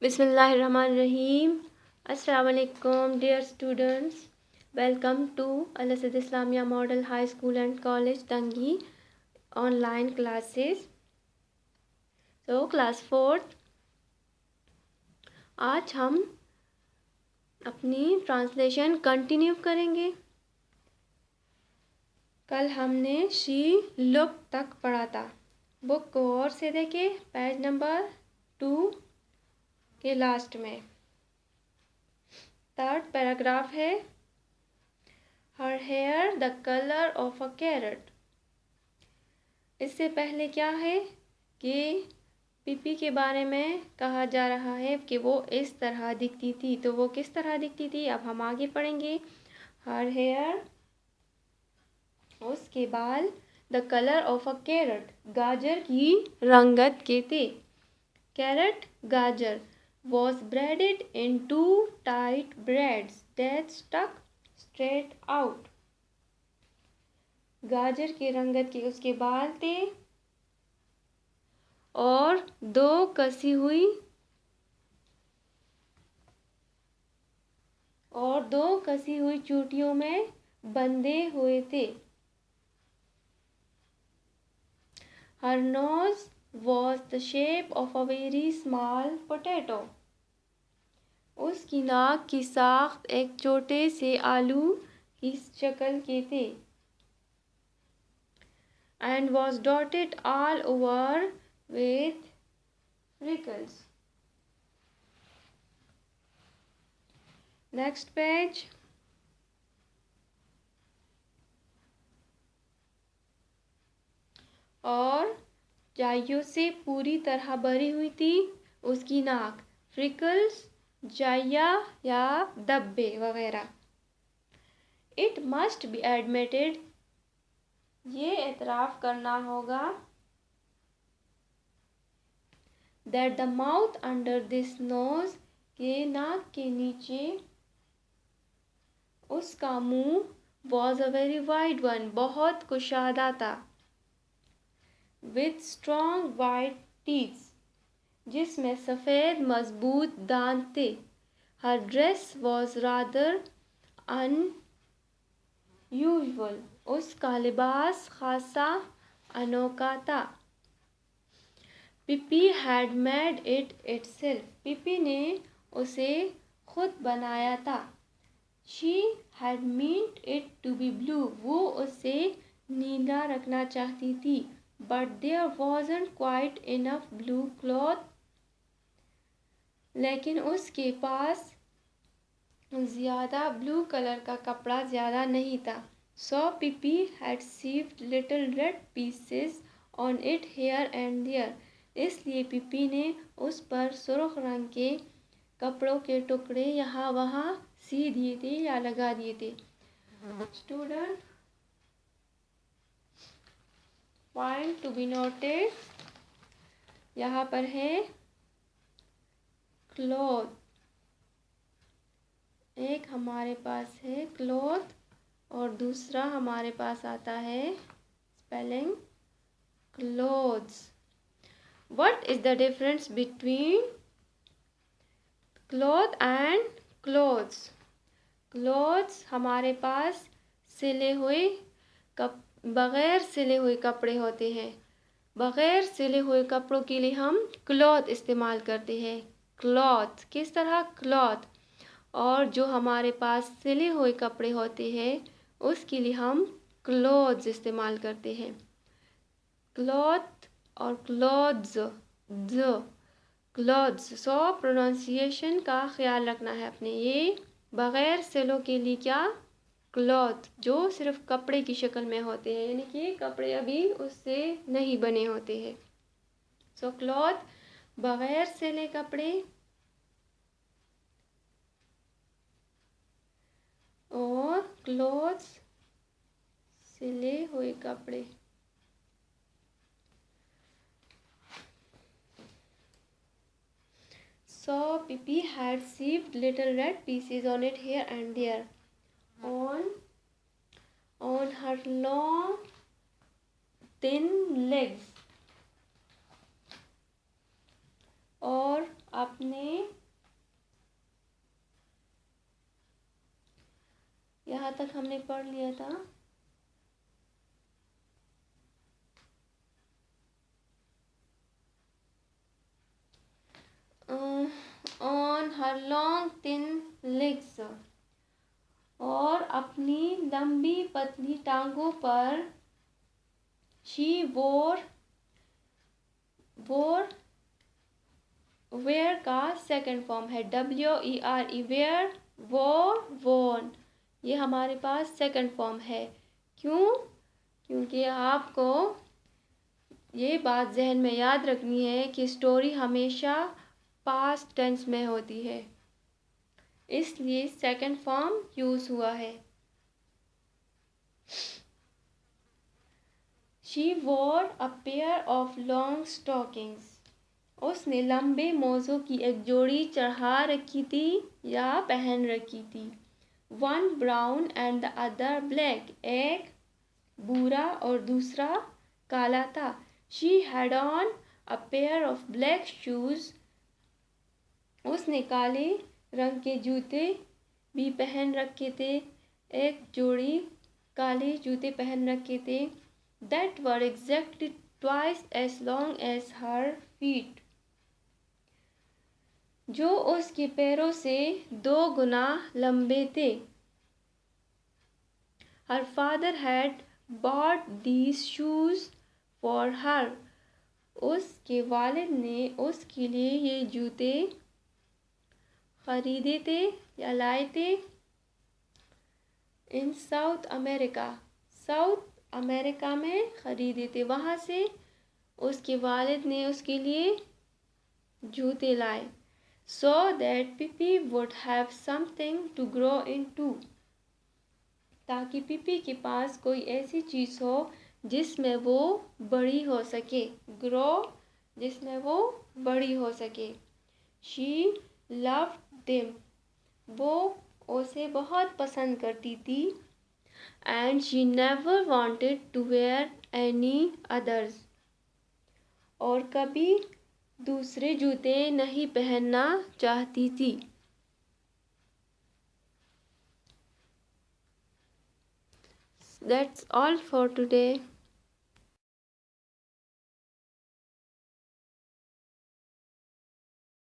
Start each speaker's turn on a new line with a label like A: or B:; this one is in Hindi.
A: Bismillahirrahmanirrahim. Assalamualaikum dear students. Welcome to Al Asad Islamia Model High School and College Tangi online classes. So class 4th. आज हम अपनी ट्रांसलेशन कंटिन्यू करेंगे। कल हमने शी लुक तक पढ़ा था। बुक को और से देखें, पेज नंबर 2 के लास्ट में 3rd पैराग्राफ है। Her hair the colour of a carrot. इससे पहले क्या है कि पीपी के बारे में कहा जा रहा है कि वो इस तरह दिखती थी। तो वो किस तरह दिखती थी अब हम आगे पढ़ेंगे। हर हेयर, उसके बाल, the colour of a carrot, गाजर की रंगत के थे। कैरेट गाजर was braided in 2 tight braids that stuck straight out. गाजर के रंगत के उसके बाल थे और दो कसी हुई चोटियों में बंधे हुए थे। Her nose was the shape of a very small potato. उसकी नाक की साख्त एक छोटे से आलू की शक्ल के थे। And was dotted all over with freckles. Next page. और जाइयों से पूरी तरह भरी हुई थी उसकी नाक। फ्रिकल्स, जाइया या धब्बे वगैरह। इट मस्ट बी एडमिटेड, ये एतराफ़ करना होगा, that the mouth under this knows, के नाक के नीचे उसका मुंह, was a very wide one, बहुत कुशादा था, विथ स्ट्रॉन्ग वाइट टीथ, जिसमें सफ़ेद मजबूत दांत थे। Her dress was rather unusual, उसका लिबास खासा अनोखा था। Pippi had made it itself, Pippi ने उसे खुद बनाया था। She had meant it to be blue, वो उसे नीला रखना चाहती थी। But there wasn't quite enough blue cloth, लेकिन उसके पास ज़्यादा ब्लू कलर का कपड़ा ज़्यादा नहीं था। So Pippi had sewed little red pieces on it here and there, इसलिए पिपी ने उस पर सुर्ख रंग के कपड़ों के टुकड़े यहाँ वहाँ सी दिए थे या लगा दिए थे। Student, point to be noted, यहाँ पर है क्लॉथ, एक हमारे पास है क्लॉथ और दूसरा हमारे पास आता है spelling clothes. What is the difference between cloth and clothes? Clothes हमारे पास सिले हुए बग़ैर सिले हुए कपड़े होते हैं। बग़ैर सिले हुए कपड़ों के लिए हम क्लॉथ इस्तेमाल करते हैं। क्लॉथ किस तरह? क्लॉथ। और जो हमारे पास सिले हुए कपड़े होते हैं उसके लिए हम क्लोथ्स इस्तेमाल करते हैं। क्लॉथ और क्लोथ्स, क्लोथ्स। सो प्रोनाउंसिएशन का ख्याल रखना है अपने। ये बग़ैर सिलों के लिए क्या? क्लॉथ, जो सिर्फ कपड़े की शक्ल में होते हैं, यानी कि कपड़े अभी उससे नहीं बने होते हैं। सो क्लॉथ बग़ैर सिले कपड़े और क्लोथ्स सिले हुए कपड़े। So Pippi had sewed little red pieces on it here and there, on her long thin legs, और अपने तक हमने पढ़ लिया था? On her long thin legs, और अपनी लंबी पतली टांगों पर शी वेयर का सेकंड फॉर्म है WERE, वेयर, वोर, वोन। ये हमारे पास सेकंड फॉर्म है। क्यों? क्योंकि आपको ये बात जहन में याद रखनी है कि स्टोरी हमेशा पास्ट टेंस में होती है, इसलिए सेकंड फॉर्म यूज़ हुआ है। She wore a pair of long stockings. उसने लंबे मोज़ों की एक जोड़ी चढ़ा रखी थी या पहन रखी थी। One brown and the other black. एक भूरा और दूसरा काला था। She had on a pair of black shoes. उसने काले रंग के जूते भी पहन रखे थे। एक जोड़ी काले जूते पहन रखे थे। That were exactly twice as long as her feet. जो उसके पैरों से 2 गुना लंबे थे। Her father had bought these shoes for her. उसके वालिद ने उसके लिए ये जूते खरीदे थे या लाए थे। इन साउथ अमेरिका में ख़रीदे थे। वहाँ से उसके वालिद ने उसके लिए जूते लाए। So that Pippi would have something to grow into. ताकि पिपी के पास कोई ऐसी चीज़ हो जिसमें वो बड़ी हो सके। ग्रो, जिसमें वो बड़ी हो सके। She loved them. वो उसे बहुत पसंद करती थी। And she never wanted to wear any others. और कभी दूसरे जूते नहीं पहनना चाहती थी। That's all for today.